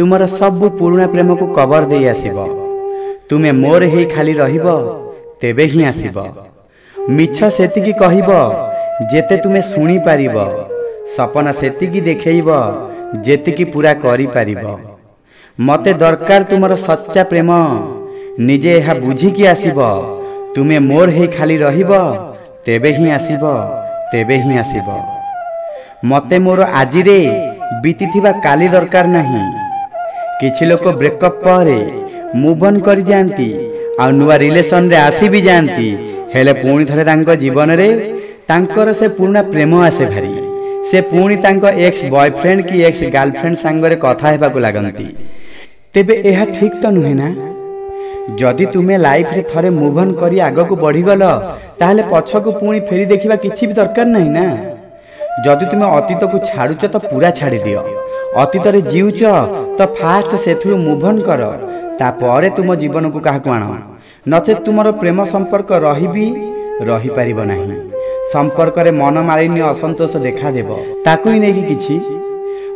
तुमर सब पुराना प्रेम को कबर दे आसीबो। तुमे मोर ही खाली रहिबो तेबे ही आसीबो। मिछ सेतिकी कहिबो जेते तुमे सुनी पारिबो। सपना सेतिकी देखैबो जेतिकी पूरा करि पारिबो। मते दरकार तुमर सच्चा प्रेम निजे यह बुझिकी आसीबो। तुमे मोर ही खाली रहिबो तेबे ही आसीबो तेबे ही आसीबो। मते मोर आजिरे बीतीथिबा काली दरकार नहीं। किछि लोक ब्रेकअप परे मूव ऑन कर जांती आ नुआ रिलेशन रे आसी भी जांती। हेले पुणी थरे तांको जीवन रे तांकर से पुराना प्रेम आसे भारी। से पुणी तांको एक्स बॉयफ्रेंड की एक्स गर्लफ्रेंड सांगरे कथा हेबाकु लागंती। तेबे एहा ठीक तो नुहे ना। जदि तुमे लाइफ रे थरे मूव ऑन करी आगो को बढ़ी गल ताहले पछकु पुणी फेरी देखिबा किछि भी दरकार नहीं ना। जदि तुमे अतीत को छाड़ुच तो पूरा छाड़ी दियो। अतीत रे जीउच तो फास्ट सेथुरु मूव ऑन कर। तापरे तुम जीवन को काहाकु आण नचे तुमर प्रेम संपर्क रही पारिबो नाही। संपर्क रे मन मालिन्य असंतोष देखा देबो ताकु ही नेकी किछि।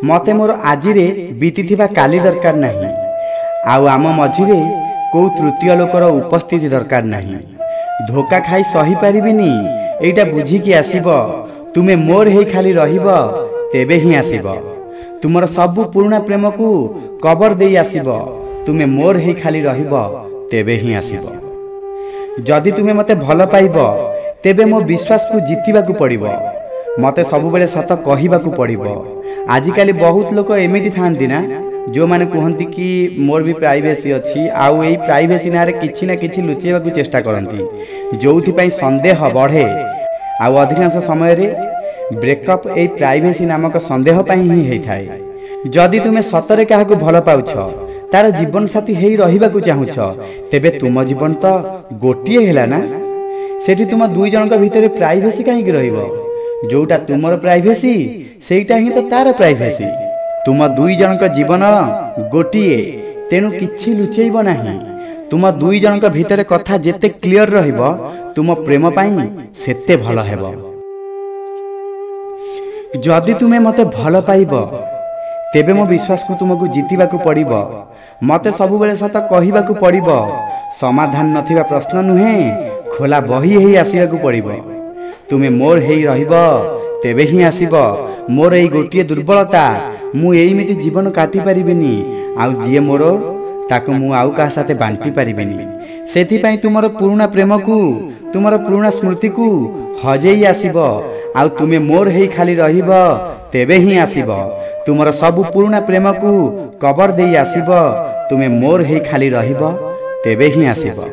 मते मोर आजिरे बीतीथिबा काली दरकार नाही। आउ आम मझिरे को तृतीय लोकर उपस्थिति दरकार नाही। धोखा खाई सही पारिबिनी एटा बुझिकी आसीबो। तुमे मोर ही खाली रहिबो तेबे ही आसीबो। तुमर सब पुराना प्रेम को कबर दे आसीबो। तुमे मोर ही खाली रहिबो तेबे ही आसीबो। जदि तुमे मते भल पाइबो तेबे मो विश्वास को जीतिबाकू पड़िबो। मते सब बेले सत कहिबाकू पड़िबो। आजिकाली बहुत लोक एमिति थांती ना जो माने कहंती कि मोर भी प्राइवेसी अछि। आउ एई प्राइवेसी नारे किछि ना किछि लुचेबाकू चेष्टा करंती जोउथि पई संदेह बढ़े। आउ अधिकांश समय रे ब्रेकअप एई प्राइवेसी नामक संदेह पई ही हेइ थाए। जदि तुमे सतरे काहाकू भल पाउछ तार जीवन साथी हेइ रहिबाकू चाहुछ तेबे तुम जीवन तो गोटिए हेला ना। सेठी तुम दुई जनक भितरे प्राइवेसी काहेकि रहिबो। जोटा तुमर प्राइवेसी सेटा ही तो तार प्राइवेसी। तुम दुई जनक जीवन गोटिए तेणु किछि लुचेइबो नाही। तुम दुई जनक भितरे कथा जेते क्लियर रहिबो तुम प्रेम पाई सेते भल हेबो। जदि तुमे मते भल पाइबो तेबे मो विश्वास को तुमको जीतिबाकू पड़िबो। मते सबु बेले सत कहिबाकू पड़िबो। समाधान नथिबा प्रश्न नुहे खोला बही हेइ आसीबाकू पड़िबो। तुमे मोर हेइ रहिबो तेबे ही आसीबो। मोर एई गोटिए दुर्बलता मु एइमिति जीवन काटी परिबिनी। आउ जिए मोर ताको मु आउ का साथे बांटी परिबिनी। सेथि पई तुमर पुराना प्रेम को तुमर पुराना स्मृति को हजेई आसीबो। आउ तुमे मोर हेइ खाली रहिबो तेबे ही आसीबो। तुमर सब पुराना प्रेम को कबर देई आसीबो। तुमे मोर हेइ खाली रहिबो तेबे ही आसीबो।